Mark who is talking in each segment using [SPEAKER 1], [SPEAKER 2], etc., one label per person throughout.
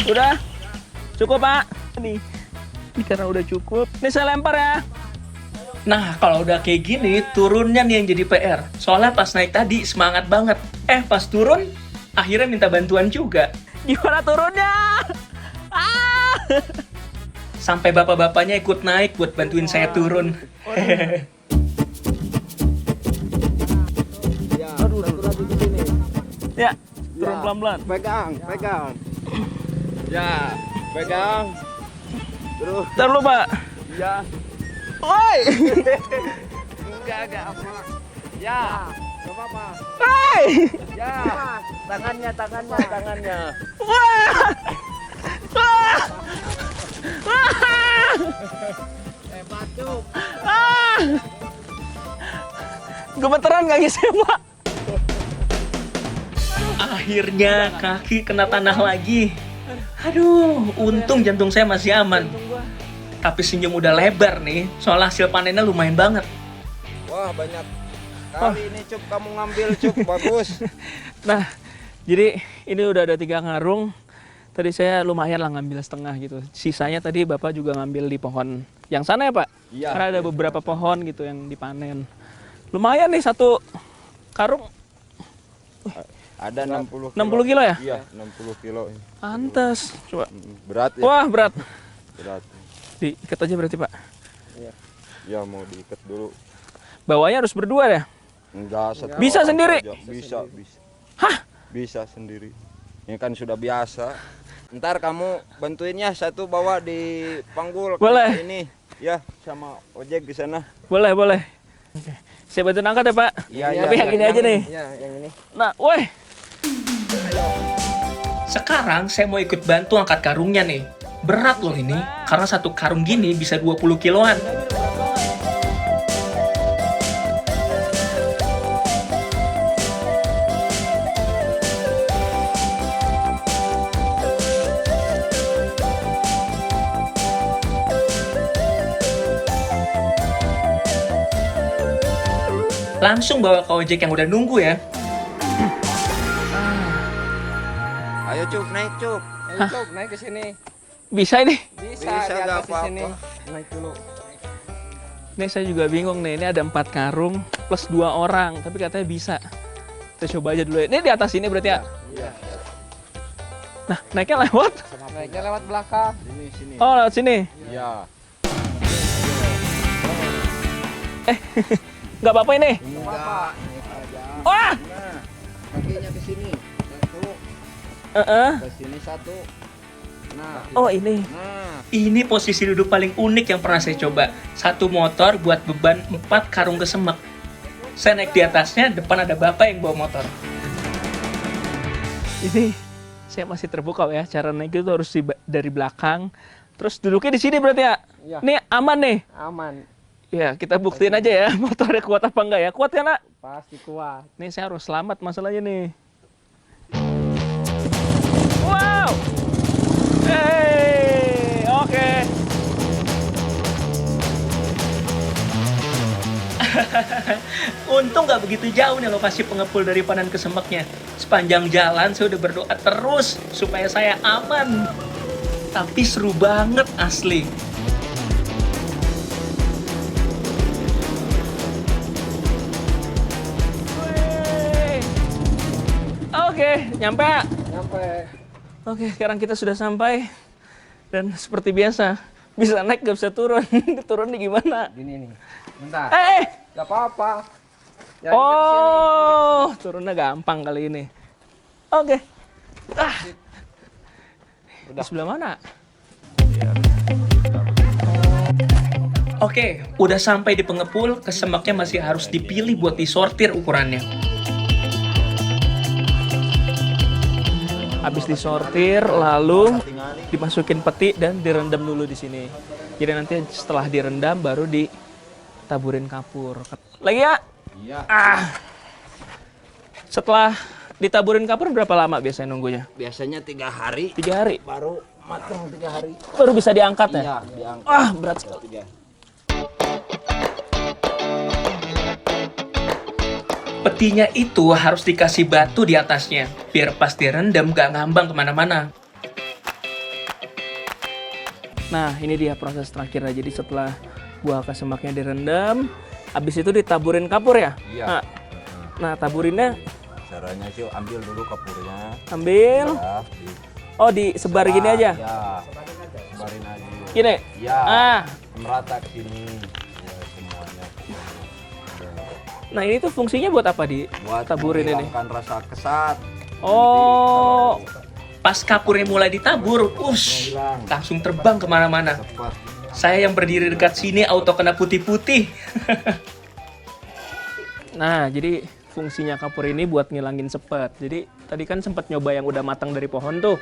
[SPEAKER 1] Udah? Cukup, Pak? Nih. Ini karena udah cukup. Ini saya lempar ya.
[SPEAKER 2] Nah, kalau udah kayak gini, turunnya nih yang jadi PR. Soalnya pas naik tadi semangat banget. Pas turun, akhirnya minta bantuan juga.
[SPEAKER 1] Gimana turunnya? Ah!
[SPEAKER 2] Sampai bapak-bapaknya ikut naik buat bantuin saya turun.
[SPEAKER 3] Ya, satu lagi ke sini.
[SPEAKER 1] Ya, turun pelan-pelan.
[SPEAKER 3] Pegang. Ya, pegang. Terus.
[SPEAKER 1] Ntar lu, Pak.
[SPEAKER 3] Ya.
[SPEAKER 1] Woi!
[SPEAKER 3] Enggak apa. Ya. Enggak apa-apa.
[SPEAKER 1] Hai!
[SPEAKER 3] Ya. Tangannya.
[SPEAKER 1] Wah! Wah! Wah!
[SPEAKER 3] Hebat, Cuk.
[SPEAKER 1] Ah! Gemeteran kaki saya, Pak.
[SPEAKER 2] Akhirnya kaki kena tanah lagi. Aduh, untung jantung saya masih aman. Tapi senyum udah lebar nih, soal hasil panennya lumayan banget.
[SPEAKER 3] Wah, banyak kali ini, Cuk. Kamu ngambil, Cuk. Bagus.
[SPEAKER 1] Nah, jadi ini udah ada 3 karung. Tadi saya lumayan lah ngambil setengah gitu. Sisanya tadi Bapak juga ngambil di pohon yang sana ya, Pak?
[SPEAKER 3] Iya.
[SPEAKER 1] Karena ada beberapa pohon gitu yang dipanen. Lumayan nih 1 karung.
[SPEAKER 3] Ada 60 kilo.
[SPEAKER 1] 60 kilo ya?
[SPEAKER 3] Iya, 60 kilo.
[SPEAKER 1] Pantes. Coba.
[SPEAKER 3] Berat ya?
[SPEAKER 1] Wah, berat.
[SPEAKER 3] Berat.
[SPEAKER 1] Diikat aja berarti, Pak.
[SPEAKER 3] Ya, mau diikat dulu.
[SPEAKER 1] Bawahnya harus berdua ya?
[SPEAKER 3] Enggak, satu
[SPEAKER 1] Bisa
[SPEAKER 3] orang
[SPEAKER 1] sendiri?
[SPEAKER 3] saja. Bisa.
[SPEAKER 1] Hah?
[SPEAKER 3] Bisa sendiri. Ini kan sudah biasa. Ntar kamu bantuinnya satu bawa di panggul.
[SPEAKER 1] Boleh.
[SPEAKER 3] Ini ya sama ojek di sana.
[SPEAKER 1] Boleh. Oke. Saya bantu angkat ya, Pak?
[SPEAKER 3] Iya,
[SPEAKER 1] Tapi yang ini aja nih.
[SPEAKER 3] Iya, yang ini.
[SPEAKER 1] Nah, woi.
[SPEAKER 2] Sekarang saya mau ikut bantu angkat karungnya nih. Berat loh ini, karena 1 karung gini bisa 20 kiloan. Langsung bawa ke ojek yang udah nunggu ya.
[SPEAKER 3] Ayo, Cuk, naik, Cuk. Ayo, Cuk, naik ke sini.
[SPEAKER 1] Bisa ini?
[SPEAKER 3] Bisa enggak apa-apa. Naik dulu.
[SPEAKER 1] Ini saya juga bingung nih. Ini ada 4 karung plus 2 orang, tapi katanya bisa. Kita coba aja dulu ya. Ini di atas ini berarti ya?
[SPEAKER 3] Iya.
[SPEAKER 1] Nah, naiknya lewat?
[SPEAKER 3] Naiknya lewat belakang. Sini.
[SPEAKER 1] Oh, lewat sini.
[SPEAKER 3] Iya.
[SPEAKER 1] Nggak apa-apa ini?
[SPEAKER 3] Enggak. Naik aja.
[SPEAKER 1] Wah!
[SPEAKER 3] Nah, kakinya ke sini. Satu.
[SPEAKER 1] Heeh.
[SPEAKER 3] Ke sini satu. Nah.
[SPEAKER 1] Oh, ini.
[SPEAKER 3] Nah.
[SPEAKER 2] Ini posisi duduk paling unik yang pernah saya coba. 1 motor buat beban 4 karung kesemek. Saya naik di atasnya, depan ada bapak yang bawa motor.
[SPEAKER 1] Ini saya masih terpukau ya. Cara naik itu harus dari belakang. Terus duduknya di sini berarti ya?
[SPEAKER 3] Iya.
[SPEAKER 1] Ini aman nih?
[SPEAKER 3] Aman.
[SPEAKER 1] Ya, kita buktiin aja ya motornya kuat apa enggak ya. Kuat ya, Nak?
[SPEAKER 3] Pasti kuat.
[SPEAKER 1] Nih saya harus selamat masalahnya nih. Wow. Hey, oke.
[SPEAKER 2] Untung nggak begitu jauh nih lokasi pengepul dari Panen ke Semeknya. Sepanjang jalan saya udah berdoa terus supaya saya aman. Tapi seru banget asli.
[SPEAKER 1] Wey. Oke, nyampe.
[SPEAKER 3] Nyampe.
[SPEAKER 1] Oke, sekarang kita sudah sampai. Dan seperti biasa, bisa naik gak bisa turun. Turun nih gimana?
[SPEAKER 3] Gini nih. Bentar.
[SPEAKER 1] Eh!
[SPEAKER 3] Gak apa-apa.
[SPEAKER 1] Oh, turunnya gampang kali ini. Oke. Ah. Di sebelah mana?
[SPEAKER 2] Oke, udah sampai di pengepul, kesemaknya masih harus dipilih buat disortir ukurannya.
[SPEAKER 1] Habis disortir, lalu dimasukin peti dan direndam dulu di sini. Jadi nanti setelah direndam baru ditaburin kapur. Lagi ya?
[SPEAKER 3] Iya.
[SPEAKER 1] Ah. Setelah ditaburin kapur berapa lama biasanya nunggunya?
[SPEAKER 3] Biasanya 3 hari
[SPEAKER 1] 3 hari.
[SPEAKER 3] baru matang 3 hari.
[SPEAKER 1] Baru bisa diangkat ya?
[SPEAKER 3] Iya, diangkat.
[SPEAKER 1] Ah, berat sekali.
[SPEAKER 3] 3.
[SPEAKER 2] Petinya itu harus dikasih batu di atasnya, biar pas direndam gak ngambang kemana-mana.
[SPEAKER 1] Nah, ini dia proses terakhirnya. Jadi setelah buah kesemaknya direndam, habis itu ditaburin kapur ya?
[SPEAKER 3] Iya.
[SPEAKER 1] Nah, taburinnya
[SPEAKER 3] Caranya sih ambil dulu kapurnya.
[SPEAKER 1] ambil.
[SPEAKER 3] Ya,
[SPEAKER 1] Oh, disebar gini aja.
[SPEAKER 3] Ya, sebarin aja.
[SPEAKER 1] Gini.
[SPEAKER 3] Ya, merata ke sini. Ya, semuanya.
[SPEAKER 1] Nah, ini tuh fungsinya buat apa
[SPEAKER 3] Buat
[SPEAKER 1] taburin ini?
[SPEAKER 3] menghilangkan rasa kesat.
[SPEAKER 1] Oh,
[SPEAKER 2] Pas kapurnya mulai ditabur,
[SPEAKER 3] Hilang.
[SPEAKER 2] langsung terbang kemana-mana.
[SPEAKER 3] Cepat.
[SPEAKER 2] Saya yang berdiri dekat sini auto kena putih-putih.
[SPEAKER 1] nah jadi fungsinya kapur ini buat ngilangin sepet. Jadi tadi kan sempat nyoba yang udah matang dari pohon tuh.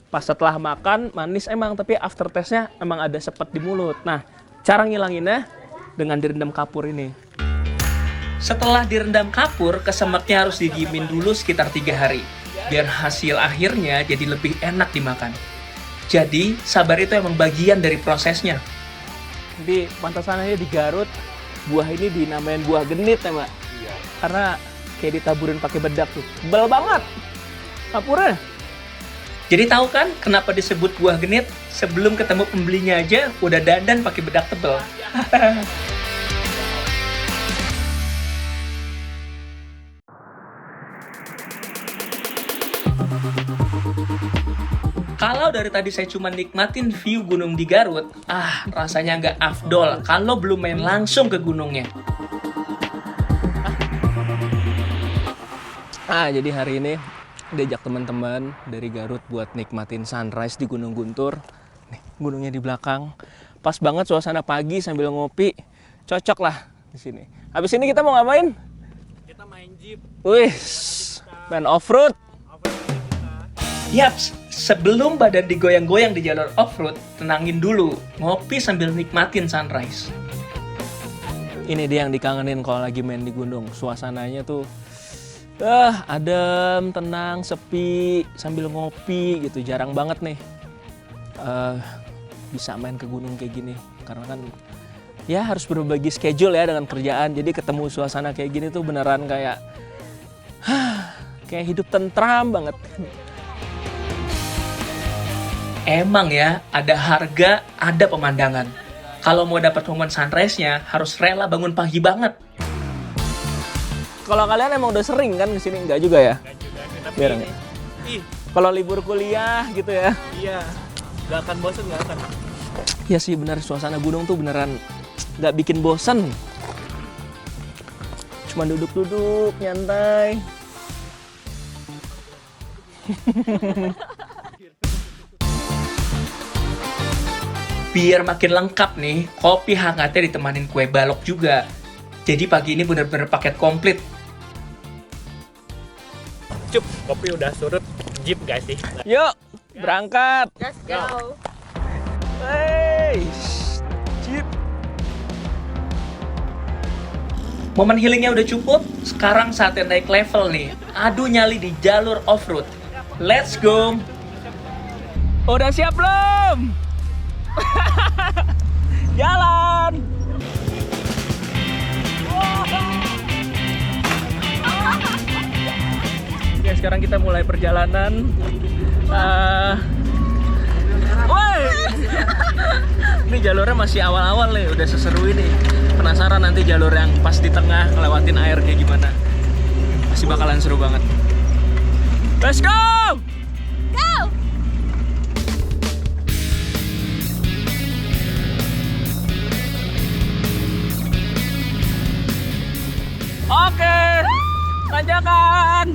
[SPEAKER 1] Pas setelah makan manis emang, tapi after taste-nya emang ada sepet di mulut. Nah, cara ngilanginnya dengan direndam kapur ini.
[SPEAKER 2] Setelah direndam kapur, kesemaknya harus didiemin dulu sekitar 3 hari. Biar hasil akhirnya jadi lebih enak dimakan. Jadi, sabar itu emang bagian dari prosesnya.
[SPEAKER 1] Di pantasannya di Garut, buah ini dinamain buah genit ya, Mbak?
[SPEAKER 3] Iya.
[SPEAKER 1] Karena kayak ditaburin pakai bedak tuh. Tebal banget kapurnya.
[SPEAKER 2] Jadi tahu kan kenapa disebut buah genit? Sebelum ketemu pembelinya aja udah dandan pakai bedak tebel. Kalau dari tadi saya cuma nikmatin view gunung di Garut, rasanya nggak afdol kalau belum main langsung ke gunungnya.
[SPEAKER 1] Jadi hari ini diajak teman-teman dari Garut buat nikmatin sunrise di Gunung Guntur. Nih, gunungnya di belakang. Pas banget suasana pagi sambil ngopi. Cocok lah di sini. Habis ini kita mau ngapain?
[SPEAKER 4] Kita main jeep.
[SPEAKER 1] Wih, main off-road.
[SPEAKER 2] Yaps, sebelum badan digoyang-goyang di jalur off-road, tenangin dulu, ngopi sambil nikmatin sunrise.
[SPEAKER 1] Ini dia yang dikangenin kalau lagi main di gunung. Suasananya tuh adem, tenang, sepi, sambil ngopi gitu. Jarang banget nih bisa main ke gunung kayak gini. Karena kan ya harus berbagi schedule ya dengan kerjaan. Jadi ketemu suasana kayak gini tuh beneran kayak kayak hidup tentram banget.
[SPEAKER 2] Emang ya, ada harga, ada pemandangan. Kalau mau dapat momen sunrise-nya, harus rela bangun pagi banget.
[SPEAKER 1] Kalau kalian emang udah sering kan kesini? Enggak juga ya?
[SPEAKER 4] Tapi
[SPEAKER 1] Biar
[SPEAKER 4] ini, ih,
[SPEAKER 1] Kalau libur kuliah gitu ya?
[SPEAKER 4] iya, gak akan bosan, gak akan.
[SPEAKER 1] Ya sih benar, suasana gunung tuh beneran nggak bikin bosen. Cuma duduk-duduk, nyantai.
[SPEAKER 2] Biar makin lengkap nih, kopi hangatnya ditemanin kue balok juga. Jadi pagi ini bener-bener paket komplit.
[SPEAKER 4] Cup, kopi udah surut, jeep guys sih.
[SPEAKER 1] Yuk, berangkat.
[SPEAKER 5] Let's go.
[SPEAKER 1] Hey, jeep.
[SPEAKER 2] Momen healingnya udah cukup, sekarang saatnya naik level nih. Adu nyali di jalur off-road. Let's go!
[SPEAKER 1] Udah siap belum? Jalan. Oke, sekarang kita mulai perjalanan. Woi, ini jalurnya masih awal-awal nih, udah seseru ini. Penasaran nanti jalur yang pas di tengah ngelewatin air kayak gimana? Pasti bakalan seru banget. Let's go!
[SPEAKER 5] Go!
[SPEAKER 1] Oke, tanjakan.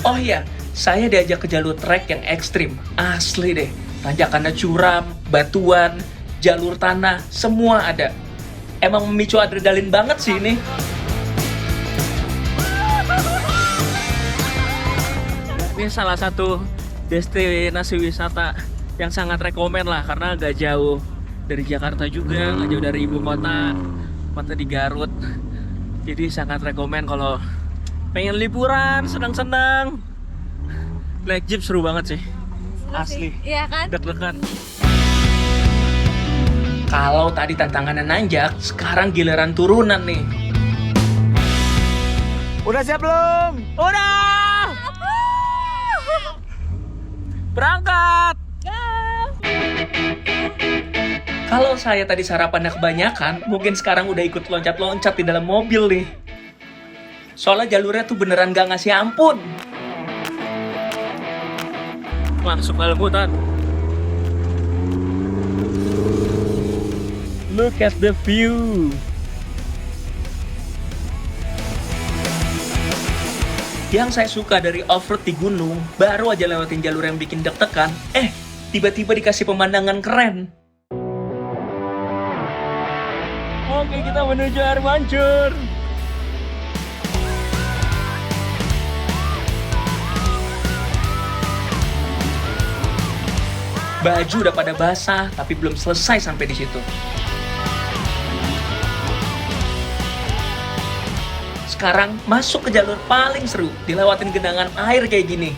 [SPEAKER 2] Oh iya, saya diajak ke jalur trek yang ekstrim. Asli deh, tanjakannya curam, batuan, jalur tanah, semua ada. Emang memicu adrenalin banget sih ini.
[SPEAKER 1] Ini salah satu destinasi wisata yang sangat rekomen lah, karena gak jauh dari Jakarta juga, gak jauh dari ibu kota, kota di Garut. Jadi sangat rekomen kalau pengen liburan, senang-senang. Naik jeep seru banget sih, asli.
[SPEAKER 5] Iya kan?
[SPEAKER 1] Deg-degan.
[SPEAKER 2] Kalau tadi tantangannya nanjak, sekarang giliran turunan nih.
[SPEAKER 1] Udah siap belum? Udah! Berangkat!
[SPEAKER 2] Kalau saya tadi sarapannya kebanyakan, mungkin sekarang udah ikut loncat-loncat di dalam mobil nih. Soalnya jalurnya tuh beneran gak ngasih ampun.
[SPEAKER 1] Masuk dalam hutan. Look at the view.
[SPEAKER 2] Yang saya suka dari off-road di gunung, baru aja lewatin jalur yang bikin deg-degan, tiba-tiba dikasih pemandangan keren.
[SPEAKER 1] Oke, kita menuju air mancur.
[SPEAKER 2] Baju udah pada basah, tapi belum selesai sampai di situ. Sekarang masuk ke jalur paling seru, dilewatin genangan air kayak gini.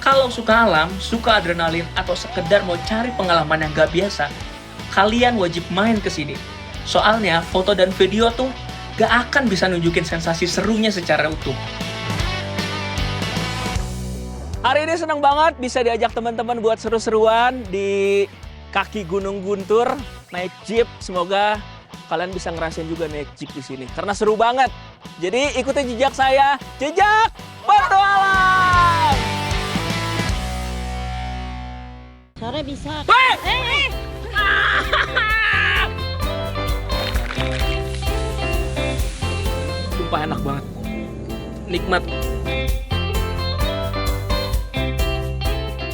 [SPEAKER 2] Kalau suka alam, suka adrenalin, atau sekedar mau cari pengalaman yang gak biasa, kalian wajib main ke sini. Soalnya foto dan video tuh gak akan bisa nunjukin sensasi serunya secara utuh.
[SPEAKER 1] Hari ini senang banget bisa diajak teman-teman buat seru-seruan di kaki Gunung Guntur, naik jeep. Semoga kalian bisa ngerasain juga naik jeep di sini karena seru banget. Jadi ikuti jejak saya, jejak petualang.
[SPEAKER 5] Sore bisa.
[SPEAKER 1] Sumpah enak banget, nikmat.